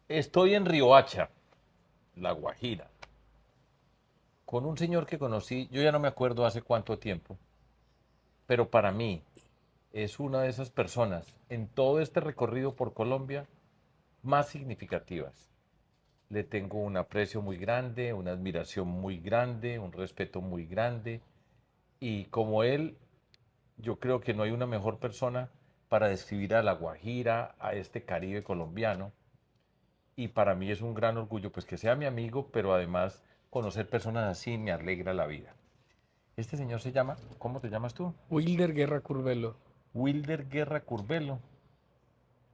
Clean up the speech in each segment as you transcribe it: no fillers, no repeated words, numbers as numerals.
Estoy en Riohacha, La Guajira, con un señor que conocí, yo ya no me acuerdo hace cuánto tiempo, pero para mí es una de esas personas en todo este recorrido por Colombia más significativas. Le tengo un aprecio muy grande, una admiración muy grande, un respeto muy grande y como él, yo creo que no hay una mejor persona para describir a La Guajira, a este Caribe colombiano y para mí es un gran orgullo pues que sea mi amigo, pero además conocer personas así me alegra la vida. Este señor se llama, ¿cómo te llamas tú? Wilder Guerra Curvelo, Wilder Guerra Curbelo.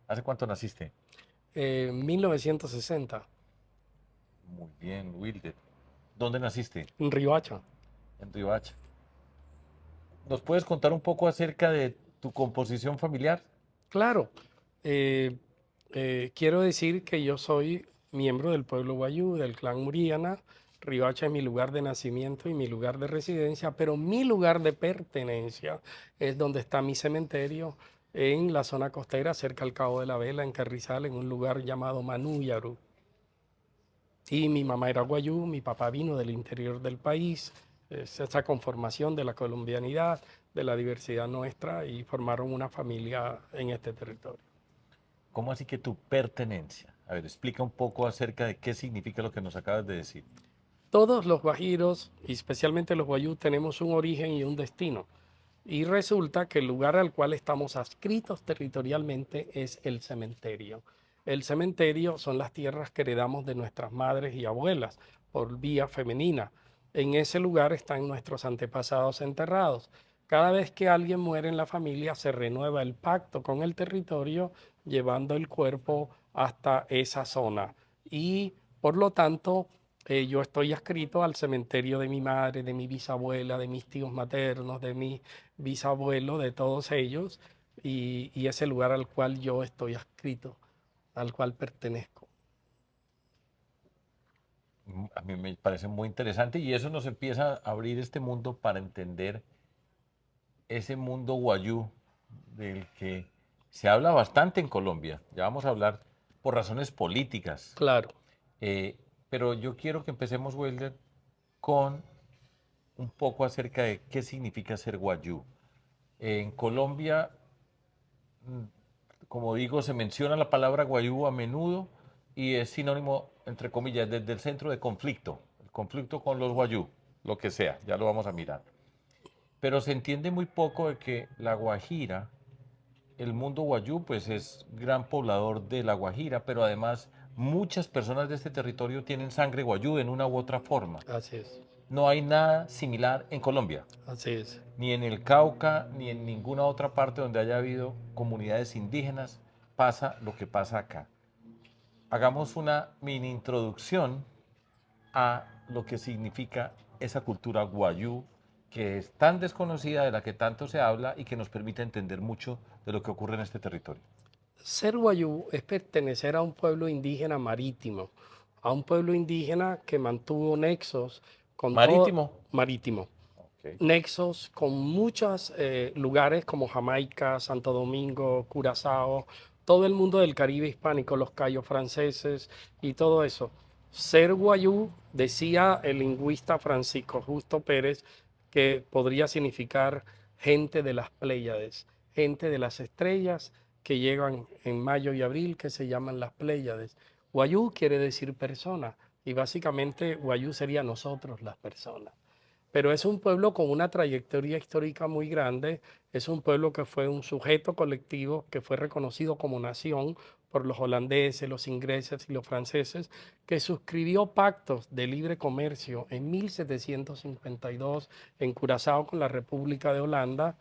¿Hace cuánto naciste? 1960, Muy bien, Wilder. ¿Dónde naciste? en Riohacha. En Riohacha. ¿Nos puedes contar un poco acerca de tu composición familiar? Claro, eh, quiero decir que yo soy miembro del pueblo Wayuu, del clan Muriana. Riohacha es mi lugar de nacimiento y mi lugar de residencia, pero mi lugar de pertenencia es donde está mi cementerio, en la zona costera, cerca al Cabo de la Vela, en Carrizal, en un lugar llamado Manuyaru. Y mi mamá era guayú, mi papá vino del interior del país, es esa conformación de la colombianidad, de la diversidad nuestra, y formaron una familia en este territorio. ¿Cómo así que tu pertenencia? A ver, explica un poco acerca de qué significa lo que nos acabas de decir. Todos los guajiros, y especialmente los guayú, tenemos un origen y un destino. Y resulta que el lugar al cual estamos adscritos territorialmente es el cementerio. El cementerio son las tierras que heredamos de nuestras madres y abuelas por vía femenina. En ese lugar están nuestros antepasados enterrados. Cada vez que alguien muere en la familia se renueva el pacto con el territorio llevando el cuerpo hasta esa zona. Y por lo tanto, yo estoy adscrito al cementerio de mi madre, de mi bisabuela, de mis tíos maternos, de mi bisabuelo, de todos ellos, y es el lugar al cual yo estoy adscrito, al cual pertenezco. A mí me parece muy interesante y eso nos empieza a abrir este mundo para entender ese mundo guayú del que se habla bastante en Colombia. Ya vamos a hablar por razones políticas. Claro, Eh, pero yo quiero que empecemos, Wilder, con un poco acerca de qué significa ser guayú. En Colombia, mm, como digo, se menciona la palabra guayú a menudo y es sinónimo, entre comillas, desde el centro de conflicto, el conflicto con los guayú, lo que sea, ya lo vamos a mirar. Pero se entiende muy poco de que la Guajira, el mundo guayú, pues es gran poblador de la Guajira, pero además muchas personas de este territorio tienen sangre guayú en una u otra forma. así es, No hay nada similar en Colombia, así es. ni en el Cauca, ni en ninguna otra parte donde haya habido comunidades indígenas, pasa lo que pasa acá. Hagamos una mini introducción a lo que significa esa cultura guayú que es tan desconocida, de la que tanto se habla y que nos permite entender mucho de lo que ocurre en este territorio. Ser guayú es pertenecer a un pueblo indígena marítimo, a un pueblo indígena que mantuvo nexos con todo Marítimo. marítimo, Ok. nexos con muchos lugares como Jamaica, Santo Domingo, Curazao, todo el mundo del Caribe hispánico, los cayos franceses y todo eso. Ser guayú, decía el lingüista Francisco Justo Pérez, que podría significar gente de las Pléyades, gente de las estrellas que llegan en mayo y abril, que se llaman las Pléyades. Guayú quiere decir persona, y básicamente Guayú sería nosotros las personas. Pero es un pueblo con una trayectoria histórica muy grande, es un pueblo que fue un sujeto colectivo, que fue reconocido como nación por los holandeses, los ingleses y los franceses, que suscribió pactos de libre comercio en 1752 en Curazao con la República de Holanda,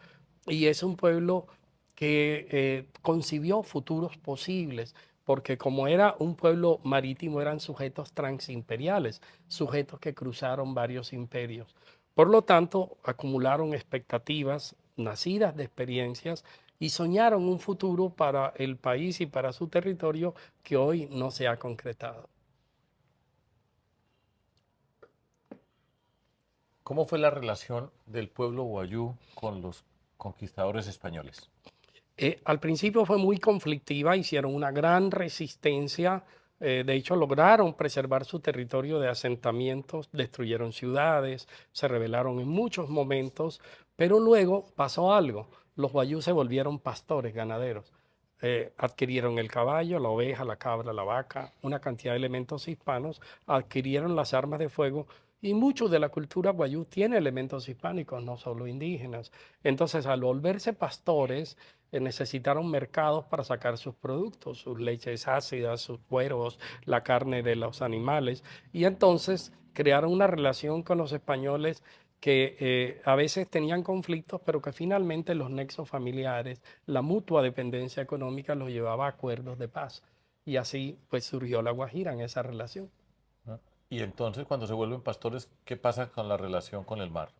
y es un pueblo que concibió futuros posibles, porque como era un pueblo marítimo, eran sujetos transimperiales, sujetos que cruzaron varios imperios. Por lo tanto, acumularon expectativas nacidas de experiencias y soñaron un futuro para el país y para su territorio que hoy no se ha concretado. ¿Cómo fue la relación del pueblo guayú con los conquistadores españoles? Al principio fue muy conflictiva, hicieron una gran resistencia De hecho, lograron preservar su territorio de asentamientos, destruyeron ciudades, se rebelaron en muchos momentos, pero luego pasó algo. Los wayúu se volvieron pastores, ganaderos. Adquirieron el caballo, la oveja, la cabra, la vaca, una cantidad de elementos hispanos, adquirieron las armas de fuego y mucho de la cultura wayúu tiene elementos hispánicos, no solo indígenas. Entonces, al volverse pastores, necesitaron mercados para sacar sus productos, sus leches ácidas, sus cueros, la carne de los animales, y entonces crearon una relación con los españoles que a veces tenían conflictos, pero que finalmente los nexos familiares, la mutua dependencia económica los llevaba a acuerdos de paz. Y así pues surgió la Guajira en esa relación. ¿No? Y entonces cuando se vuelven pastores, ¿qué pasa con la relación con el mar?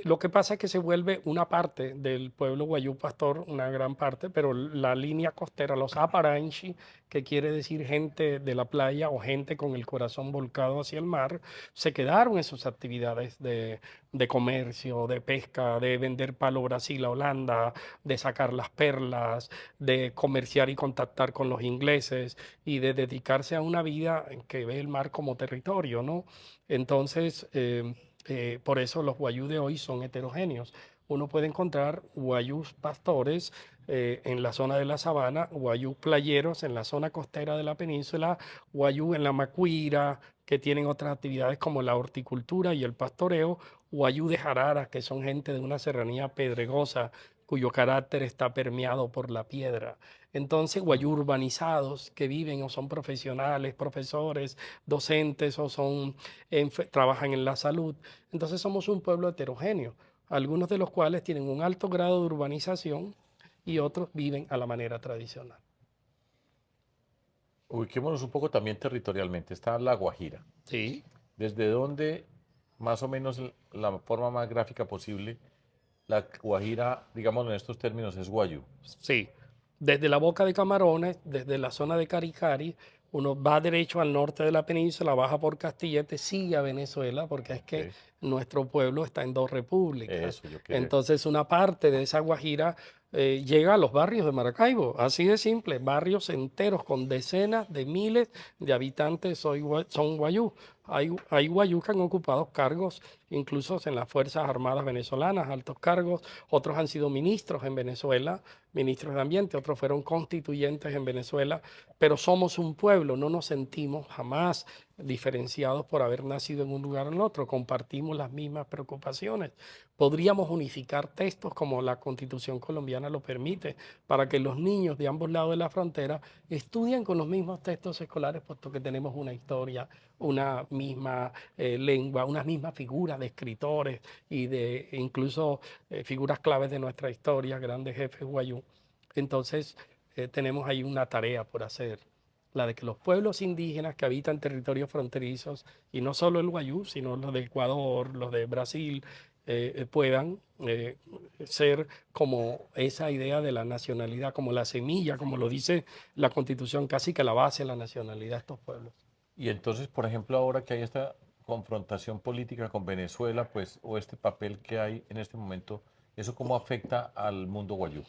Lo que pasa es que se vuelve una parte del pueblo guayú pastor, una gran parte, pero la línea costera, los Aparanchi, que quiere decir gente de la playa o gente con el corazón volcado hacia el mar, se quedaron en sus actividades de comercio, de pesca, de vender palo Brasil a Holanda, de sacar las perlas, de comerciar y contactar con los ingleses y de dedicarse a una vida que ve el mar como territorio, ¿no? Entonces, por eso los guayú de hoy son heterogéneos. Uno puede encontrar guayús pastores en la zona de la sabana, guayú playeros en la zona costera de la península, guayú en la Macuira, que tienen otras actividades como la horticultura y el pastoreo, guayú de jarara, que son gente de una serranía pedregosa cuyo carácter está permeado por la piedra. Entonces, guayú urbanizados que viven o son profesionales, profesores, docentes o son trabajan en la salud. Entonces somos un pueblo heterogéneo, algunos de los cuales tienen un alto grado de urbanización y otros viven a la manera tradicional. Ubiquémonos un poco también territorialmente. Está La Guajira. Sí, ¿Desde dónde, más o menos la forma más gráfica posible, la Guajira, digamos en estos términos, es Guayú? sí. Desde la Boca de Camarones, desde la zona de Caricari, uno va derecho al norte de la península, baja por Castillete, sigue a Venezuela, porque es que Ok. nuestro pueblo está en dos repúblicas. Eso yo quería. Entonces, una parte de esa Guajira llega a los barrios de Maracaibo, así de simple, barrios enteros con decenas de miles de habitantes son guayú. Hay guayú que han ocupado cargos incluso en las Fuerzas Armadas venezolanas, altos cargos, otros han sido ministros en Venezuela, ministros de Ambiente, otros fueron constituyentes en Venezuela, pero somos un pueblo, no nos sentimos jamás diferenciados por haber nacido en un lugar o en otro, compartimos las mismas preocupaciones. Podríamos unificar textos como la Constitución colombiana lo permite, para que los niños de ambos lados de la frontera estudien con los mismos textos escolares, puesto que tenemos una historia, una misma lengua, unas mismas figuras de escritores y de incluso figuras claves de nuestra historia, grandes jefes guayú. Entonces, tenemos ahí una tarea por hacer, la de que los pueblos indígenas que habitan territorios fronterizos, y no solo el guayú, sino los de Ecuador, los de Brasil, puedan ser como esa idea de la nacionalidad, como la semilla, como lo dice la Constitución, casi que la base de la nacionalidad de estos pueblos. Y entonces, por ejemplo, ahora que hay esta confrontación política con Venezuela, pues, o este papel que hay en este momento, ¿eso cómo afecta al mundo guayú?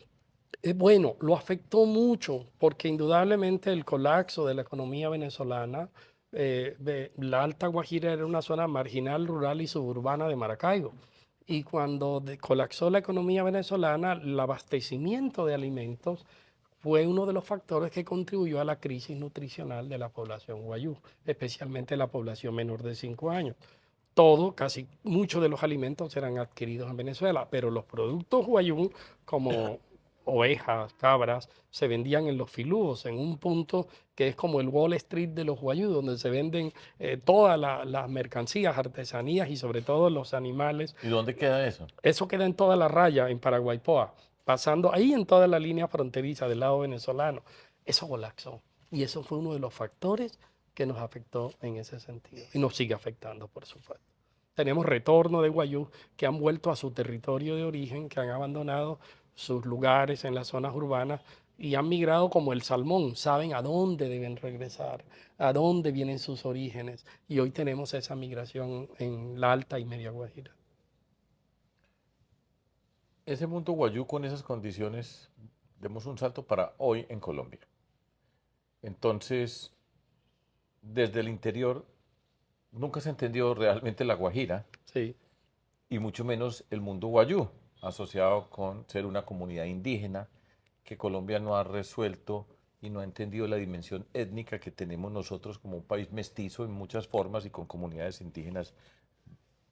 Bueno, lo afectó mucho porque indudablemente el colapso de la economía venezolana, la Alta Guajira era una zona marginal, rural y suburbana de Maracaibo. Y cuando colapsó la economía venezolana, el abastecimiento de alimentos fue uno de los factores que contribuyó a la crisis nutricional de la población guayú, especialmente la población menor de 5 años. Todo, casi muchos de los alimentos eran adquiridos en Venezuela, pero los productos guayú, como ovejas, cabras, se vendían en los filúos, en un punto que es como el Wall Street de los guayú, donde se venden todas las mercancías, artesanías y sobre todo los animales. ¿Y dónde queda eso? Eso queda en toda la raya, en Paraguaypoa, pasando ahí en toda la línea fronteriza del lado venezolano. Eso colapsó. Y eso fue uno de los factores que nos afectó en ese sentido. Y nos sigue afectando, por supuesto. Tenemos retorno de guayú que han vuelto a su territorio de origen, que han abandonado sus lugares en las zonas urbanas y han migrado como el salmón, saben a dónde deben regresar, a dónde vienen sus orígenes. Y hoy tenemos esa migración en la Alta y Media Guajira. Ese mundo guayú con esas condiciones, demos un salto para hoy en Colombia. Entonces, desde el interior nunca se entendió realmente la Guajira Sí, y mucho menos el mundo guayú, asociado con ser una comunidad indígena que Colombia no ha resuelto y no ha entendido la dimensión étnica que tenemos nosotros como un país mestizo en muchas formas y con comunidades indígenas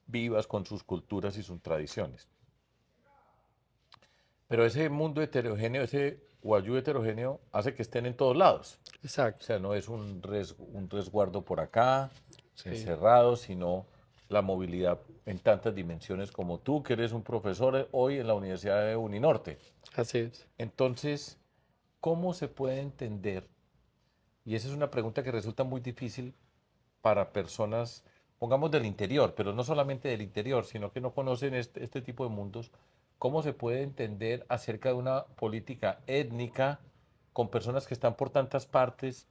vivas con sus culturas y sus tradiciones. Pero ese mundo heterogéneo, ese guayú heterogéneo, hace que estén en todos lados. O exacto. sea, no es un resguardo por acá, Sí, encerrado, sino la movilidad en tantas dimensiones como tú, que eres un profesor hoy en la Universidad de Uninorte. así es. Entonces, ¿cómo se puede entender? Y esa es una pregunta que resulta muy difícil para personas, pongamos del interior, pero no solamente del interior, sino que no conocen este tipo de mundos. ¿Cómo se puede entender acerca de una política étnica con personas que están por tantas partes?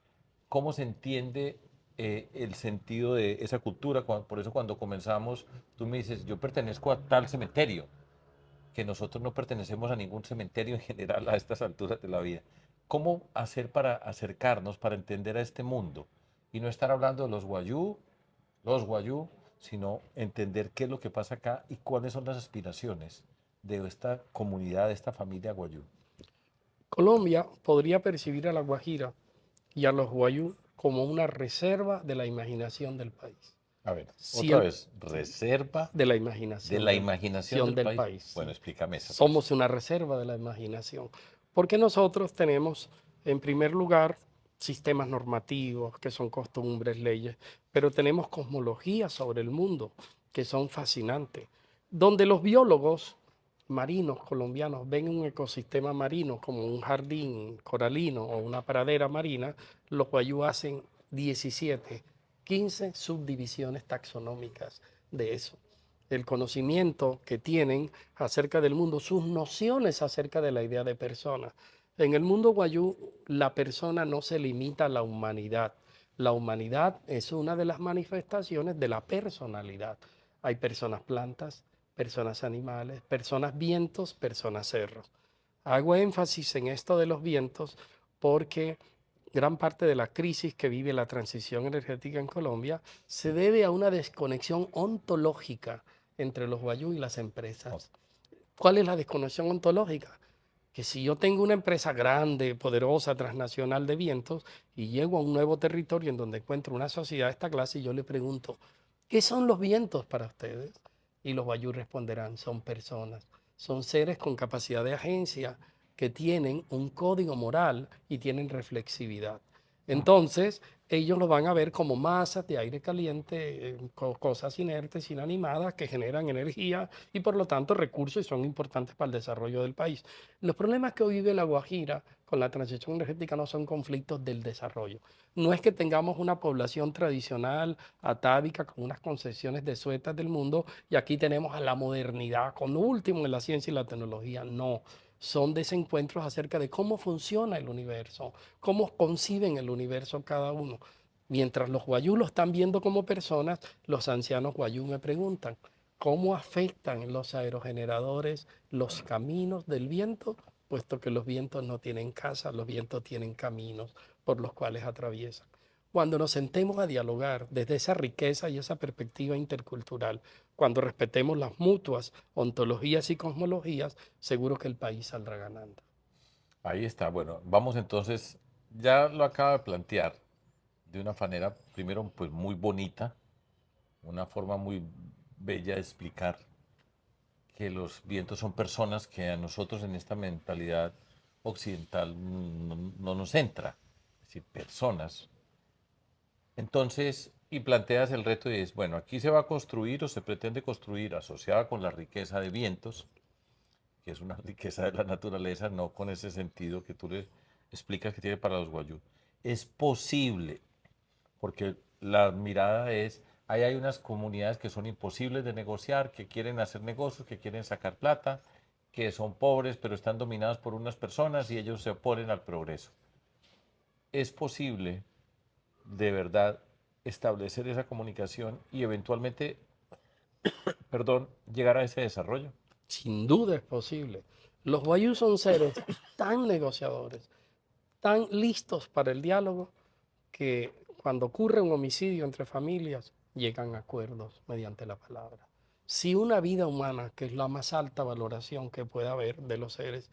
¿Cómo se entiende el sentido de esa cultura? Por eso cuando comenzamos, tú me dices, yo pertenezco a tal cementerio, que nosotros no pertenecemos a ningún cementerio en general a estas alturas de la vida. ¿Cómo hacer para acercarnos, para entender a este mundo? Y no estar hablando de los guayú, sino entender qué es lo que pasa acá y cuáles son las aspiraciones de esta comunidad, de esta familia guayú. Colombia podría percibir a la Guajira y a los guayú como una reserva de la imaginación del país. A ver, Si otra el, vez, reserva de la de imaginación la imaginación del del país. país, Bueno, sí. explícame esa frase. Somos una reserva de la imaginación. Porque nosotros tenemos, en primer lugar, sistemas normativos, que son costumbres, leyes, pero tenemos cosmologías sobre el mundo, que son fascinantes, donde los biólogos marinos colombianos ven un ecosistema marino como un jardín coralino o una pradera marina, los guayú hacen 17, 15 subdivisiones taxonómicas de eso. El conocimiento que tienen acerca del mundo, sus nociones acerca de la idea de persona. En el mundo guayú, la persona no se limita a la humanidad. La humanidad es una de las manifestaciones de la personalidad. Hay personas plantas, personas animales, personas vientos, personas cerros. Hago énfasis en esto de los vientos porque gran parte de la crisis que vive la transición energética en Colombia se debe a una desconexión ontológica entre los guayú y las empresas. ¿Cuál es la desconexión ontológica? Que si yo tengo una empresa grande, poderosa, transnacional de vientos y llego a un nuevo territorio en donde encuentro una sociedad de esta clase y yo le pregunto, ¿qué son los vientos para ustedes? Y los guayú responderán, son personas, son seres con capacidad de agencia que tienen un código moral y tienen reflexividad. Entonces, ellos lo van a ver como masas de aire caliente, cosas inertes, inanimadas, que generan energía y por lo tanto recursos y son importantes para el desarrollo del país. Los problemas que hoy vive la Guajira con la transición energética no son conflictos del desarrollo. No es que tengamos una población tradicional, atávica, con unas concepciones desuetas del mundo y aquí tenemos a la modernidad, con lo último en la ciencia y la tecnología. No, son desencuentros acerca de cómo funciona el universo, cómo conciben el universo cada uno. Mientras los guayú lo están viendo como personas, los ancianos guayú me preguntan, ¿cómo afectan los aerogeneradores los caminos del viento? Puesto que los vientos no tienen casa, los vientos tienen caminos por los cuales atraviesan. Cuando nos sentemos a dialogar desde esa riqueza y esa perspectiva intercultural, cuando respetemos las mutuas ontologías y cosmologías, seguro que el país saldrá ganando. Ahí está. Bueno, vamos entonces, ya lo acaba de plantear de una manera, primero, pues muy bonita, una forma muy bella de explicar que los vientos son personas que a nosotros en esta mentalidad occidental no nos entra, es decir, personas. Entonces, y planteas el reto y es, bueno, aquí se va a construir o se pretende construir asociada con la riqueza de vientos, que es una riqueza de la naturaleza, no con ese sentido que tú le explicas que tiene para los guayú. Es posible, porque la mirada es, ahí hay unas comunidades que son imposibles de negociar, que quieren hacer negocios, que quieren sacar plata, que son pobres, pero están dominadas por unas personas y ellos se oponen al progreso. Es posible, de verdad, establecer esa comunicación y eventualmente, perdón, llegar a ese desarrollo. Sin duda es posible. Los guayú son seres tan negociadores, tan listos para el diálogo, que cuando ocurre un homicidio entre familias, llegan a acuerdos mediante la palabra. Si una vida humana, que es la más alta valoración que puede haber de los seres,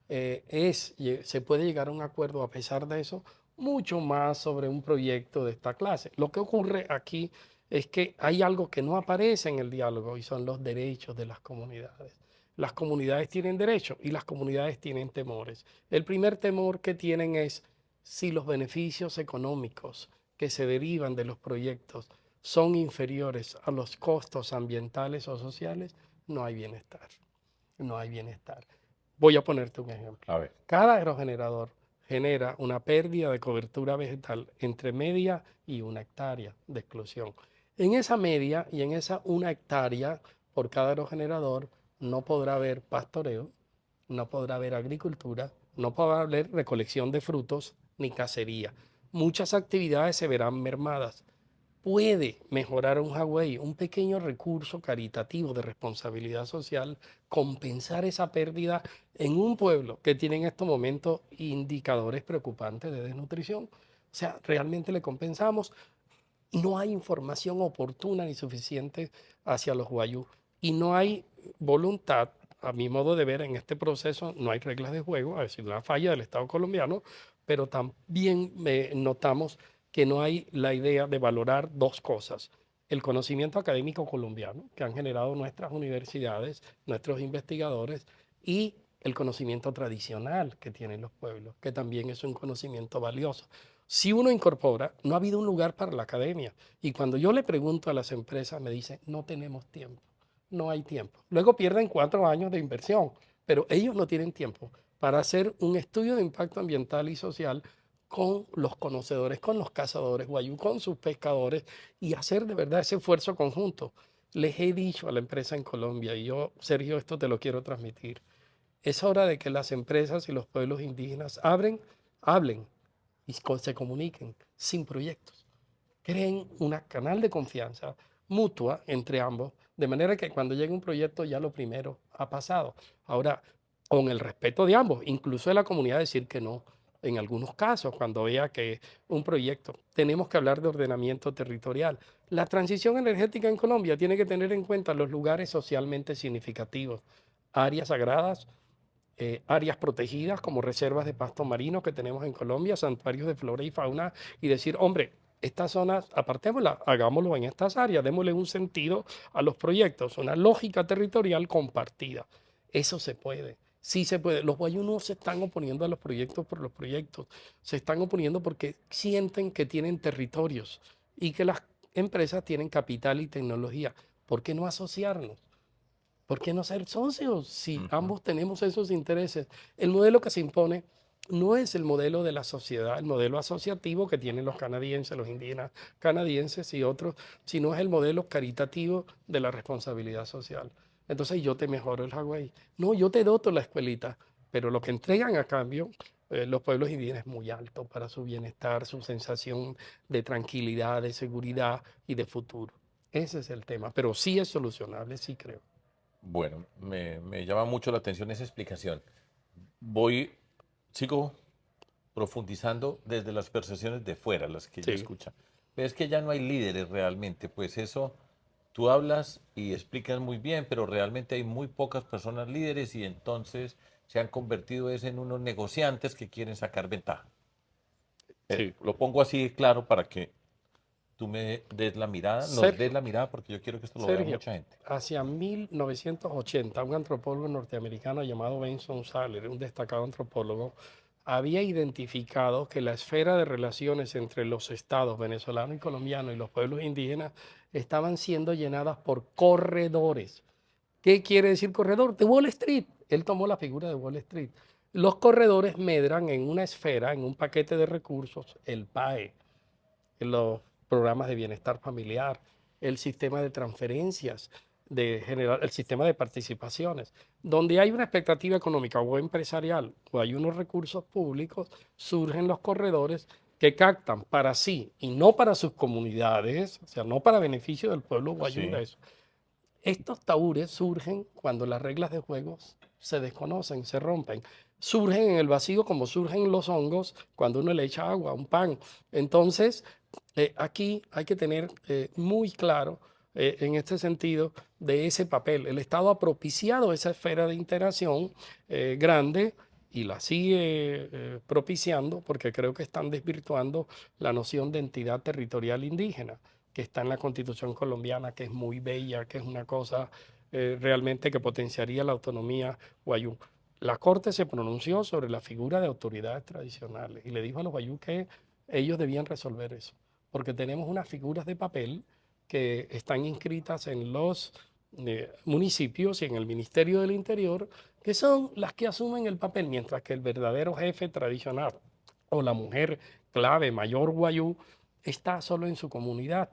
se puede llegar a un acuerdo a pesar de eso, mucho más sobre un proyecto de esta clase. Lo que ocurre aquí es que hay algo que no aparece en el diálogo y son los derechos de las comunidades. Las comunidades tienen derechos y las comunidades tienen temores. El primer temor que tienen es si los beneficios económicos que se derivan de los proyectos son inferiores a los costos ambientales o sociales, no hay bienestar. No hay bienestar. Voy a ponerte un ejemplo. A ver. Cada aerogenerador genera una pérdida de cobertura vegetal entre media y 1 hectárea de exclusión. En esa media y en esa 1 hectárea por cada aerogenerador no podrá haber pastoreo, no podrá haber agricultura, no podrá haber recolección de frutos ni cacería. Muchas actividades se verán mermadas. Puede mejorar un Hawái, un pequeño recurso caritativo de responsabilidad social, compensar esa pérdida en un pueblo que tiene en estos momentos indicadores preocupantes de desnutrición. O sea, realmente le compensamos. No hay información oportuna ni suficiente hacia los guayú y no hay voluntad, a mi modo de ver, en este proceso no hay reglas de juego, a decir, una falla del Estado colombiano, pero también notamos que no hay la idea de valorar dos cosas: el conocimiento académico colombiano que han generado nuestras universidades, nuestros investigadores, y el conocimiento tradicional que tienen los pueblos, que también es un conocimiento valioso. Si uno incorpora, no ha habido un lugar para la academia. Y cuando yo le pregunto a las empresas, me dicen, no tenemos tiempo, no hay tiempo. Luego pierden 4 años de inversión, pero ellos no tienen tiempo para hacer un estudio de impacto ambiental y social con los conocedores, con los cazadores guayú, con sus pescadores y hacer de verdad ese esfuerzo conjunto. Les he dicho a la empresa en Colombia, y yo, Sergio, esto te lo quiero transmitir, es hora de que las empresas y los pueblos indígenas hablen y se comuniquen sin proyectos. Creen un canal de confianza mutua entre ambos, de manera que cuando llegue un proyecto ya lo primero ha pasado. Ahora, con el respeto de ambos, incluso de la comunidad decir que no. En algunos casos, cuando vea que un proyecto, tenemos que hablar de ordenamiento territorial. La transición energética en Colombia tiene que tener en cuenta los lugares socialmente significativos, áreas sagradas, áreas protegidas como reservas de pasto marino que tenemos en Colombia, santuarios de flora y fauna, y decir, hombre, estas zonas, apartémoslas, hagámoslo en estas áreas, démosle un sentido a los proyectos, una lógica territorial compartida. Eso se puede, sí se puede. Los guayú no se están oponiendo a los proyectos por los proyectos, se están oponiendo porque sienten que tienen territorios y que las empresas tienen capital y tecnología. ¿Por qué no asociarnos? ¿Por qué no ser socios si ambos tenemos esos intereses? El modelo que se impone no es el modelo de la sociedad, el modelo asociativo que tienen los canadienses, los indígenas canadienses y otros, sino es el modelo caritativo de la responsabilidad social. Entonces yo te mejoro el Hawái. No, yo te doto la escuelita, pero lo que entregan a cambio los pueblos indígenas es muy alto para su bienestar, su sensación de tranquilidad, de seguridad y de futuro. Ese es el tema, pero sí es solucionable, sí creo. Bueno, me llama mucho la atención esa explicación. Sigo profundizando desde las percepciones de fuera, las que yo Sí. escucho. Pero es que ya no hay líderes realmente, pues eso, tú hablas y explicas muy bien, pero realmente hay muy pocas personas líderes y entonces se han convertido en unos negociantes que quieren sacar ventaja. Sí. Lo pongo así claro para que tú me des la mirada, nos des Sergio, la mirada, porque yo quiero que esto lo vea Sergio, mucha gente. hacia 1980, un antropólogo norteamericano llamado Benson Saller, un destacado antropólogo, había identificado que la esfera de relaciones entre los estados venezolano y colombiano y los pueblos indígenas estaban siendo llenadas por corredores. ¿Qué quiere decir corredor? De Wall Street. Él tomó la figura de Wall Street. Los corredores medran en una esfera, en un paquete de recursos, el PAE, los programas de bienestar familiar, el sistema de transferencias, el sistema de participaciones. Donde hay una expectativa económica o empresarial o hay unos recursos públicos, surgen los corredores que captan para sí y no para sus comunidades, o sea, no para beneficio del pueblo guayú Sí, de eso. Estos taúres surgen cuando las reglas de juego se desconocen, se rompen. Surgen en el vacío como surgen los hongos cuando uno le echa agua a un pan. Entonces, Aquí hay que tener muy claro en este sentido de ese papel. El Estado ha propiciado esa esfera de interacción grande y la sigue propiciando porque creo que están desvirtuando la noción de entidad territorial indígena que está en la Constitución colombiana, que es muy bella, que es una cosa realmente que potenciaría la autonomía guayú. La Corte se pronunció sobre la figura de autoridades tradicionales y le dijo a los guayú que ellos debían resolver eso porque tenemos unas figuras de papel que están inscritas en los municipios y en el Ministerio del Interior, que son las que asumen el papel, mientras que el verdadero jefe tradicional o la mujer clave, mayor guayú, está solo en su comunidad,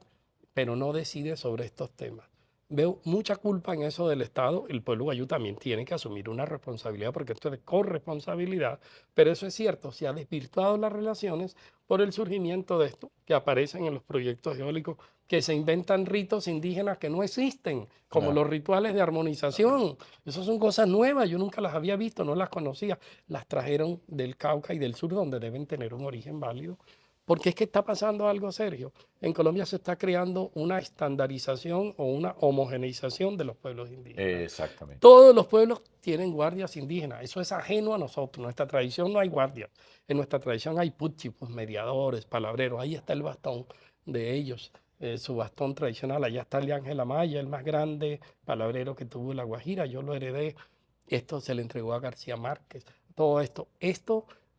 pero no decide sobre estos temas. Veo mucha culpa en eso del Estado. El pueblo guayú también tiene que asumir una responsabilidad porque esto es de corresponsabilidad, pero eso es cierto, se ha desvirtuado las relaciones por el surgimiento de esto que aparecen en los proyectos eólicos, que se inventan ritos indígenas que no existen, como Claro. los rituales de armonización. Esas son cosas nuevas, yo nunca las había visto, no las conocía. Las trajeron del Cauca y del sur, donde deben tener un origen válido. Porque es que está pasando algo serio. En Colombia se está creando una estandarización o una homogeneización de los pueblos indígenas. Exactamente. Todos los pueblos tienen guardias indígenas. Eso es ajeno a nosotros. En nuestra tradición no hay guardias. En nuestra tradición hay putchipos, mediadores, palabreros. Ahí está el bastón de ellos, su bastón tradicional. Allá está el de Ángel Amaya, el más grande palabrero que tuvo La Guajira. Yo lo heredé. Esto se le entregó a García Márquez. Todo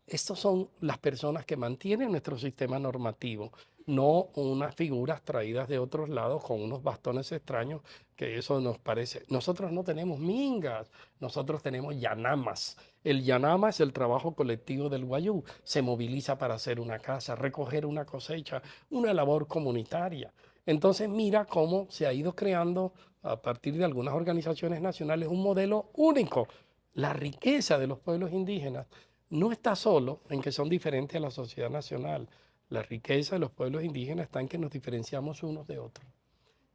estos son las personas que mantienen nuestro sistema normativo, no unas figuras traídas de otros lados con unos bastones extraños, que eso nos parece. Nosotros no tenemos mingas, nosotros tenemos yanamas. El yanama es el trabajo colectivo del guayú. Se moviliza para hacer una casa, recoger una cosecha, una labor comunitaria. Entonces mira cómo se ha ido creando a partir de algunas organizaciones nacionales un modelo único. La riqueza de los pueblos indígenas no está solo en que son diferentes a la sociedad nacional. La riqueza de los pueblos indígenas está en que nos diferenciamos unos de otros.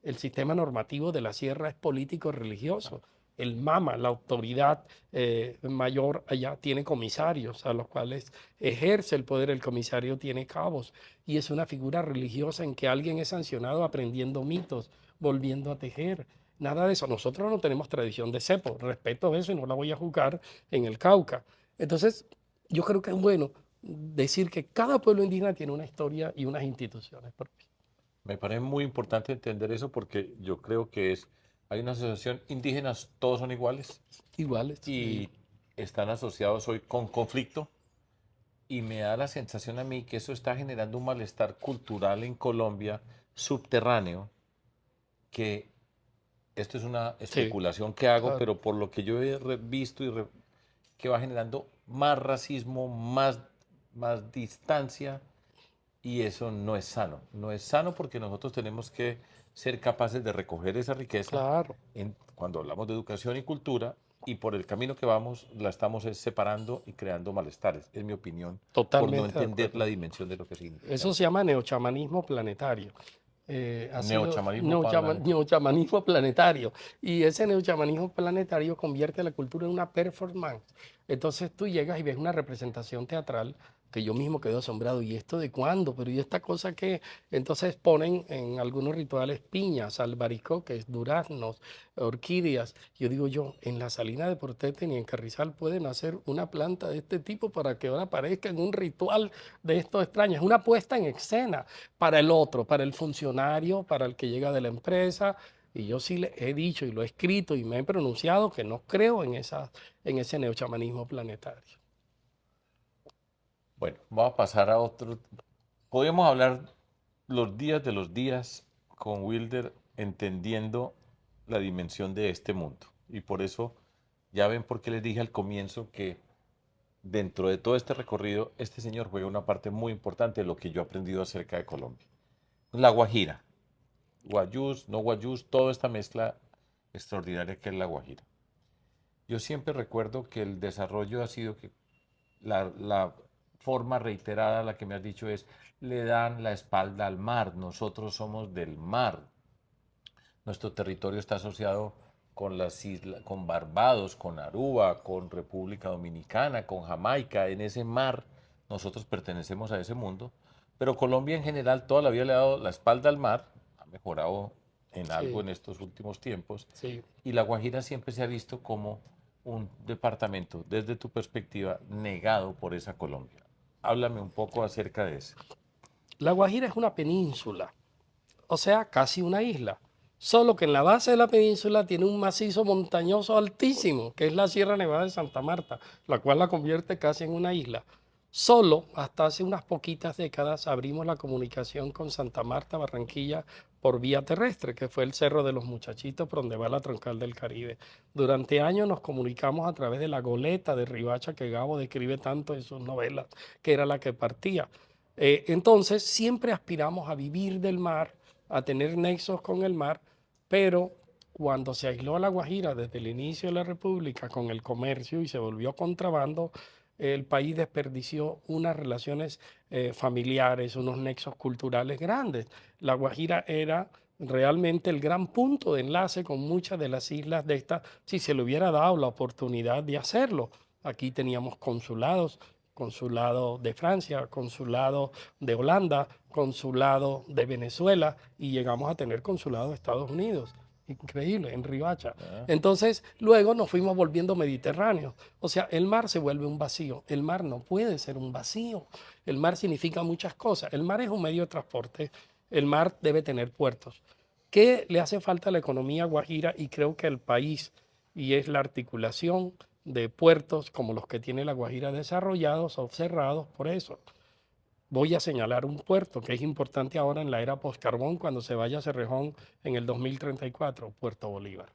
El sistema normativo de la sierra es político religioso. El MAMA, la autoridad mayor allá, tiene comisarios a los cuales ejerce el poder. El comisario tiene cabos y es una figura religiosa en que alguien es sancionado aprendiendo mitos, volviendo a tejer. Nada de eso. Nosotros no tenemos tradición de cepo. Respeto eso y no la voy a juzgar en el Cauca. Entonces, yo creo que es bueno decir que cada pueblo indígena tiene una historia y unas instituciones propias. Me parece muy importante entender eso porque yo creo que hay una asociación indígenas, todos son iguales Iguales. y están asociados hoy con conflicto y me da la sensación a mí que eso está generando un malestar cultural en Colombia subterráneo, que esto es una Sí, especulación que hago, claro. pero por lo que yo he visto que va generando más racismo, más distancia. Y eso no es sano. No es sano porque nosotros tenemos que ser capaces de recoger esa riqueza Claro, cuando hablamos de educación y cultura y por el camino que vamos la estamos separando y creando malestares, es mi opinión, por no totalmente de entender la acuerdo. dimensión de lo que significa Eso eso. se llama neochamanismo planetario. Ha sido Neochamanismo planetario. neochamanismo planetario. Y ese neochamanismo planetario convierte la cultura en una performance. Entonces tú llegas y ves una representación teatral que yo mismo quedo asombrado. ¿Y esto de cuándo? Pero ¿y esta cosa que entonces ponen en algunos rituales piñas, albaricoques, duraznos, orquídeas? Yo digo yo, en la Salina de Portete ni en Carrizal pueden hacer una planta de este tipo para que ahora aparezca en un ritual de estos extraños. Es una puesta en escena para el otro, para el funcionario, para el que llega de la empresa. Y yo sí le he dicho y lo he escrito y me he pronunciado que no creo en ese neochamanismo planetario. Bueno, vamos a pasar a otro. Podemos hablar los días de los días con Wilder entendiendo la dimensión de este mundo. Y por eso ya ven por qué les dije al comienzo que dentro de todo este recorrido, este señor juega una parte muy importante de lo que yo he aprendido acerca de Colombia. La Guajira, Guayús, no Guayús, toda esta mezcla extraordinaria que es la Guajira. Yo siempre recuerdo que el desarrollo ha sido que la forma reiterada a la que me has dicho es, le dan la espalda al mar, nosotros somos del mar. Nuestro territorio está asociado con las islas, con Barbados, con Aruba, con República Dominicana, con Jamaica. En ese mar nosotros pertenecemos a ese mundo, Pero Colombia en general toda la vida le ha dado la espalda al mar, ha mejorado en algo Sí, en estos últimos tiempos, sí. y La Guajira siempre se ha visto como un departamento, desde tu perspectiva, negado por esa Colombia. Háblame un poco acerca de eso. La Guajira es una península, o sea, casi una isla. Solo que en la base de la península tiene un macizo montañoso altísimo, que es la Sierra Nevada de Santa Marta, la cual la convierte casi en una isla. Solo hasta hace unas poquitas décadas abrimos la comunicación con Santa Marta, Barranquilla, por vía terrestre, que fue el Cerro de los Muchachitos, por donde va la troncal del Caribe. Durante años nos comunicamos a través de la goleta de Ribacha, que Gabo describe tanto en sus novelas, que era la que partía. Entonces, siempre aspiramos a vivir del mar, a tener nexos con el mar, pero cuando se aisló La Guajira desde el inicio de la República con el comercio y se volvió contrabando, el país desperdició unas relaciones familiares, unos nexos culturales grandes. La Guajira era realmente el gran punto de enlace con muchas de las islas de esta, si se le hubiera dado la oportunidad de hacerlo. Aquí teníamos consulados, consulado de Francia, consulado de Holanda, consulado de Venezuela y llegamos a tener consulado de Estados Unidos. Increíble, en Riohacha. ¿Ah? Entonces, luego nos fuimos volviendo mediterráneos. O sea, el mar se vuelve un vacío. El mar no puede ser un vacío. El mar significa muchas cosas. El mar es un medio de transporte. El mar debe tener puertos. ¿Qué le hace falta a la economía guajira? Y creo que al país, y es la articulación de puertos como los que tiene la Guajira desarrollados o cerrados por eso. Voy a señalar un puerto que es importante ahora en la era postcarbón cuando se vaya a Cerrejón en el 2034, Puerto Bolívar.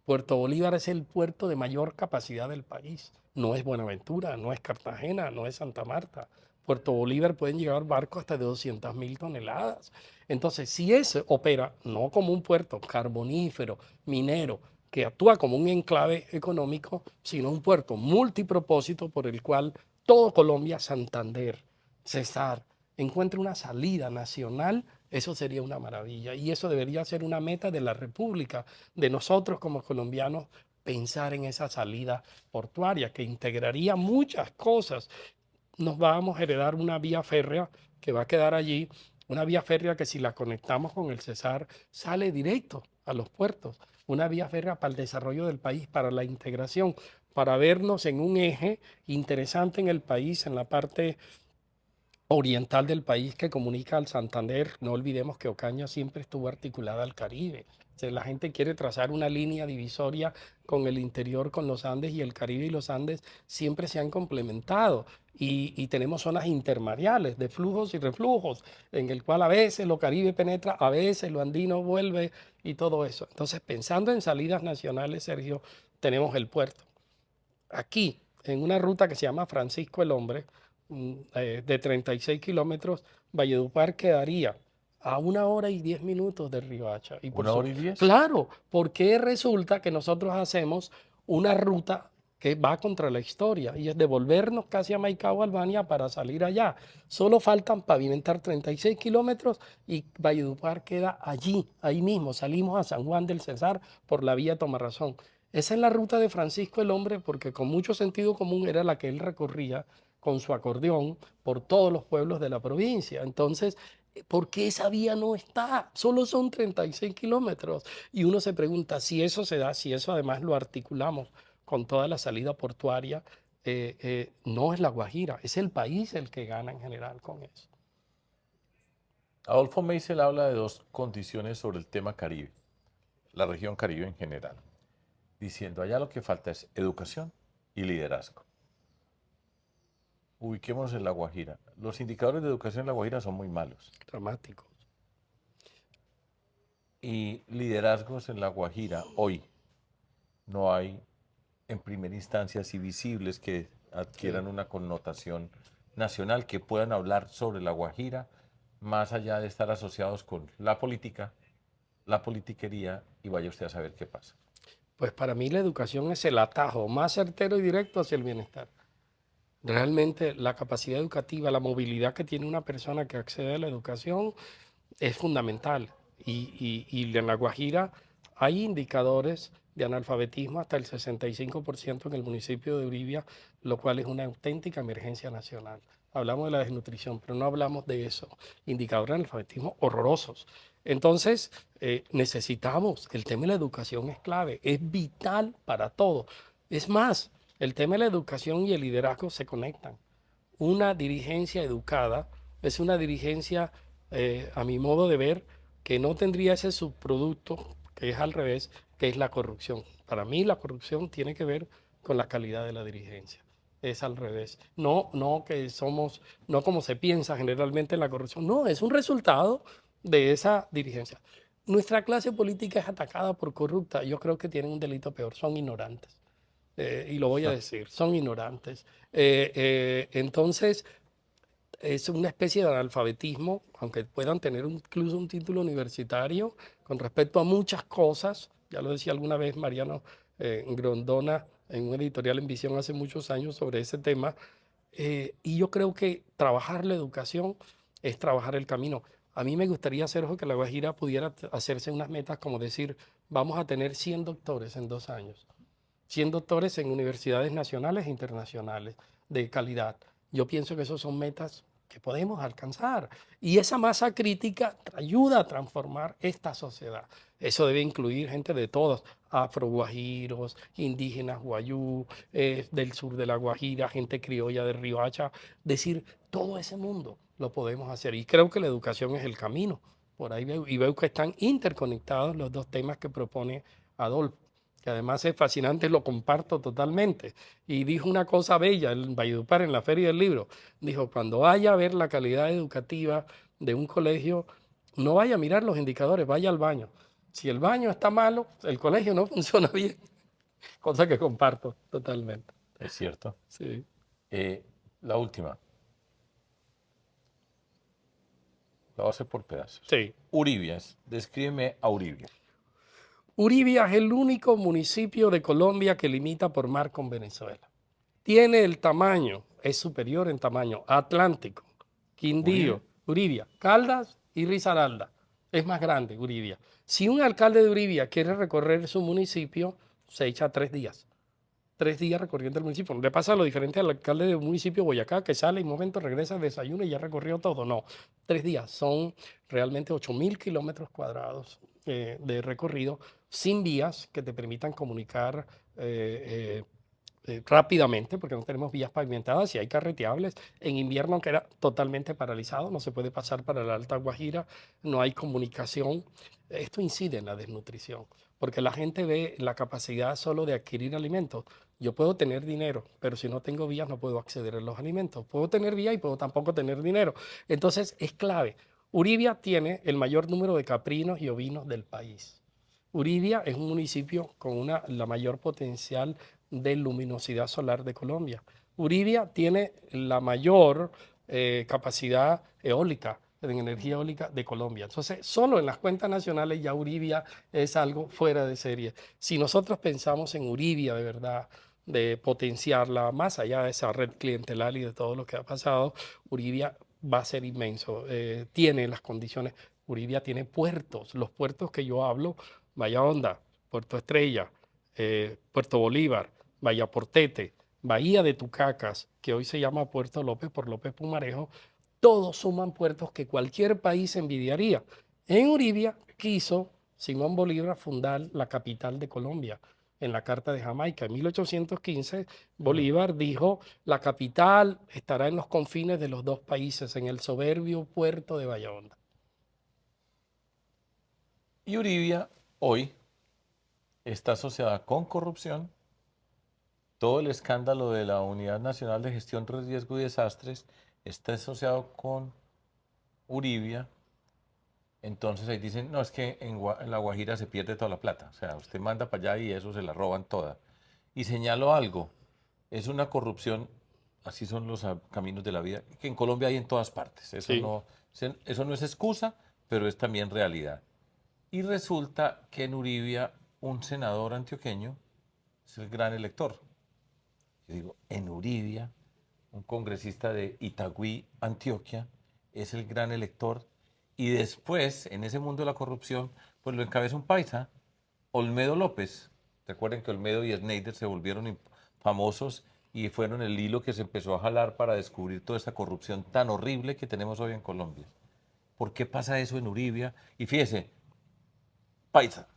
Puerto Bolívar es el puerto de mayor capacidad del país. No es Buenaventura, no es Cartagena, no es Santa Marta. Puerto Bolívar pueden llegar barcos hasta de 200.000 toneladas. Entonces, si ese opera no como un puerto carbonífero, minero, que actúa como un enclave económico, sino un puerto multipropósito por el cual todo Colombia, Santander, Cesar, encuentre una salida nacional, eso sería una maravilla. Y eso debería ser una meta de la República, de nosotros como colombianos, pensar en esa salida portuaria que integraría muchas cosas. Nos vamos a heredar una vía férrea que va a quedar allí, una vía férrea que si la conectamos con el Cesar sale directo a los puertos, una vía férrea para el desarrollo del país, para la integración, para vernos en un eje interesante en el país, en la parte oriental del país que comunica al Santander. No olvidemos que Ocaña siempre estuvo articulada al Caribe. O sea, la gente quiere trazar una línea divisoria con el interior, con los Andes, y el Caribe y los Andes siempre se han complementado. Y tenemos zonas intermareales de flujos y reflujos, en el cual a veces lo Caribe penetra, a veces lo andino vuelve y todo eso. Entonces, pensando en salidas nacionales, Sergio, tenemos el puerto. Aquí, en una ruta que se llama Francisco el Hombre, de 36 kilómetros, Valledupar quedaría a 1 hora y 10 minutos de Riohacha. Y por ¿Una su, hora y 10? claro, porque resulta que nosotros hacemos una ruta que va contra la historia y es devolvernos casi a Maicao, Albania, para salir allá. Solo faltan pavimentar 36 kilómetros y Valledupar queda allí, ahí mismo. Salimos a San Juan del Cesar por la vía Tomarrazón. Esa es la ruta de Francisco el Hombre, porque con mucho sentido común era la que él recorría con su acordeón por todos los pueblos de la provincia. Entonces, ¿por qué esa vía no está? Solo son 36 kilómetros. Y uno se pregunta si eso se da, si eso además lo articulamos con toda la salida portuaria, no es La Guajira, es el país el que gana en general con eso. Adolfo Meisel habla de dos condiciones sobre el tema Caribe, la región Caribe en general, diciendo allá lo que falta es educación y liderazgo. Ubiquémonos en La Guajira. Los indicadores de educación en La Guajira son muy malos. Dramático. Y liderazgos en La Guajira hoy no hay en primera instancia así visibles que Sí. adquieran una connotación nacional, que puedan hablar sobre La Guajira, más allá de estar asociados con la política, la politiquería, y vaya usted a saber qué pasa. Pues para mí la educación es el atajo más certero y directo hacia el bienestar. Realmente la capacidad educativa, la movilidad que tiene una persona que accede a la educación es fundamental. Y en La Guajira hay indicadores de analfabetismo hasta el 65% en el municipio de Uribia, lo cual es una auténtica emergencia nacional. hablamos de la desnutrición, pero no hablamos de eso. Indicadores de analfabetismo horrorosos. Entonces, necesitamos, el tema de la educación es clave, es vital para todo. Es más, el tema de la educación y el liderazgo se conectan. Una dirigencia educada es una dirigencia, a mi modo de ver, que no tendría ese subproducto, que es al revés, que es la corrupción. Para mí la corrupción tiene que ver con la calidad de la dirigencia. Es al revés. No, no que somos, no como se piensa generalmente en la corrupción. No, es un resultado de esa dirigencia. Nuestra clase política es atacada por corrupta. Yo creo que tienen un delito peor, son ignorantes. Y lo voy a decir, son ignorantes. Entonces, es una especie de analfabetismo, aunque puedan tener incluso un título universitario con respecto a muchas cosas. Ya lo decía alguna vez Mariano Grondona en un editorial en Visión hace muchos años sobre ese tema. Y yo creo que trabajar la educación es trabajar el camino. A mí me gustaría, Sergio, que La Guajira pudiera hacerse unas metas como decir, vamos a tener 100 doctores en 2 años. 100 doctores en universidades nacionales e internacionales de calidad. Yo pienso que esos son metas que podemos alcanzar. Y esa masa crítica ayuda a transformar esta sociedad. Eso debe incluir gente de todos, afroguajiros, indígenas guayú, del sur de la Guajira, gente criolla de Riohacha. Decir, todo ese mundo lo podemos hacer. Y creo que la educación es el camino. Por ahí veo, y veo que están interconectados los dos temas que propone Adolfo, que además es fascinante, lo comparto totalmente. Y dijo una cosa bella en Valledupar, en la Feria del Libro. Dijo, cuando vaya a ver la calidad educativa de un colegio, no vaya a mirar los indicadores, vaya al baño. Si el baño está malo, el colegio no funciona bien. Cosa que comparto totalmente. Es cierto. Sí. Eh, la última, la voy a hacer por pedazos. Sí. Uribias, descríbeme a Uribia. Uribia es el único municipio de Colombia que limita por mar con Venezuela. Tiene el tamaño, es superior en tamaño, a Atlántico, Uribe, Quindío, Uribia, Caldas y Risaralda. Es más grande Uribia. Si un alcalde de Uribia quiere recorrer su municipio, se echa 3 días. 3 días recorriendo el municipio. Le pasa lo diferente al alcalde de un municipio de Boyacá, que sale y un momento regresa, desayuna y ya recorrió todo. No, 3 días. Son realmente 8.000 kilómetros cuadrados de recorrido sin vías que te permitan comunicar rápidamente, porque no tenemos vías pavimentadas y hay carreteables. En invierno queda totalmente paralizado, no se puede pasar para la Alta Guajira, no hay comunicación. Esto incide en la desnutrición, porque la gente ve la capacidad solo de adquirir alimentos. Yo puedo tener dinero, pero si no tengo vías no puedo acceder a los alimentos. Puedo tener vías y puedo tampoco tener dinero. Entonces es clave. Uribia tiene el mayor número de caprinos y ovinos del país. Uribia es un municipio con la mayor potencial de luminosidad solar de Colombia. Uribia tiene la mayor capacidad eólica, en energía eólica de Colombia. Entonces, solo en las cuentas nacionales ya Uribia es algo fuera de serie. Si nosotros pensamos en Uribia de verdad, de potenciarla más allá de esa red clientelar y de todo lo que ha pasado, Uribia va a ser inmenso. Tiene las condiciones. Uribia tiene puertos. Los puertos que yo hablo, Bahía Honda, Puerto Estrella, Puerto Bolívar, Bahía Portete, Bahía de Tucacas, que hoy se llama Puerto López por López Pumarejo, todos suman puertos que cualquier país envidiaría. En Uribia quiso Simón Bolívar fundar la capital de Colombia en la Carta de Jamaica. En 1815, Bolívar dijo, la capital estará en los confines de los dos países, en el soberbio puerto de Bahía Honda. y Uribia hoy está asociada con corrupción. Todo el escándalo de la Unidad Nacional de Gestión de Riesgo y Desastres está asociado con Uribia. Entonces ahí dicen, no, es que en La Guajira se pierde toda la plata. O sea, usted manda para allá y eso se la roban toda. Y señalo algo, es una corrupción, así son los caminos de la vida, que en Colombia hay en todas partes. Sí, Eso no es excusa, pero es también realidad. Y resulta que en Uribia un senador antioqueño es el gran elector. Yo digo, en Uribia, un congresista de Itagüí, Antioquia, es el gran elector. Y después, en ese mundo de la corrupción, pues lo encabeza un paisa, Olmedo López. Recuerden que Olmedo y Schneider se volvieron famosos y fueron el hilo que se empezó a jalar para descubrir toda esta corrupción tan horrible que tenemos hoy en Colombia. ¿Por qué pasa eso en Uribia? Y fíjese, Paisa,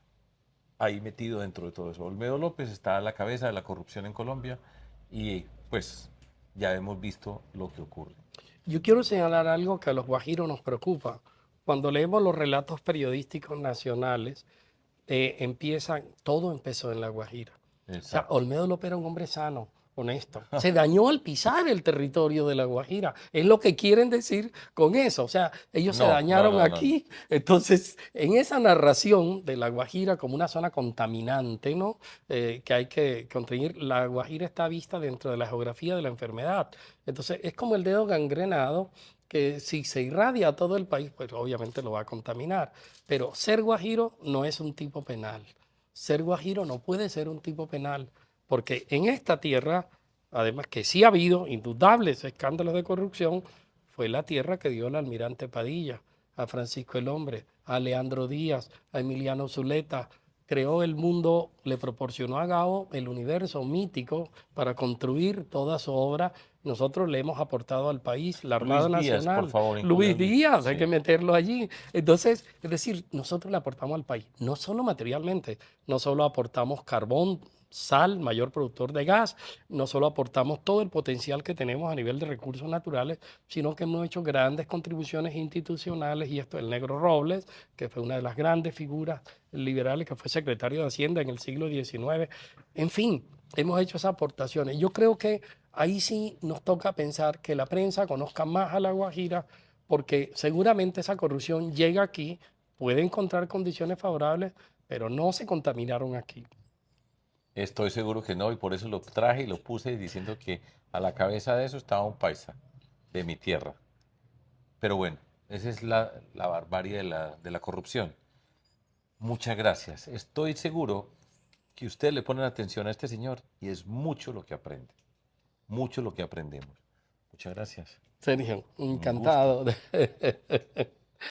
ahí metido dentro de todo eso. Olmedo López está a la cabeza de la corrupción en Colombia y pues ya hemos visto lo que ocurre. Yo quiero señalar algo que a los guajiros nos preocupa. Cuando leemos los relatos periodísticos nacionales, todo empezó en La Guajira. O sea, Exacto. Olmedo López era un hombre sano, honesto. Se dañó al pisar el territorio de La Guajira. Es lo que quieren decir con eso. O sea, ellos se No, no, dañaron no, no, no. aquí. Entonces, en esa narración de La Guajira como una zona contaminante, ¿no? Que hay que conseguir, La Guajira está vista dentro de la geografía de la enfermedad. Entonces, es como el dedo gangrenado que si se irradia a todo el país, pues obviamente lo va a contaminar. Pero ser guajiro no es un tipo penal. Ser guajiro no puede ser un tipo penal, porque en esta tierra, además que sí ha habido indudables escándalos de corrupción, fue la tierra que dio al almirante Padilla, a Francisco el Hombre, a Leandro Díaz, a Emiliano Zuleta. Creó el mundo, le proporcionó a Gao el universo mítico para construir toda su obra. Nosotros le hemos aportado al país la Armada Luis Díaz, por Nacional. favor, incluya a Luis Luis. Díaz, hay que Sí. meterlo allí. Entonces, es decir, nosotros le aportamos al país, no solo materialmente, no solo aportamos carbón, sal, mayor productor de gas, no solo aportamos todo el potencial que tenemos a nivel de recursos naturales, sino que hemos hecho grandes contribuciones institucionales, y esto el Negro Robles, que fue una de las grandes figuras liberales, que fue secretario de Hacienda en el siglo XIX. En fin, hemos hecho esas aportaciones. Yo creo que ahí sí nos toca pensar que la prensa conozca más a La Guajira, porque seguramente esa corrupción llega aquí, puede encontrar condiciones favorables, pero no se contaminaron aquí. Estoy seguro que no, y por eso lo traje y lo puse diciendo que a la cabeza de eso estaba un paisa de mi tierra. Pero bueno, esa es la barbarie de la corrupción. Muchas gracias. Estoy seguro que ustedes le ponen atención a este señor y es mucho lo que aprende, mucho lo que aprendemos. Muchas gracias. Sergio, Un gusto. encantado de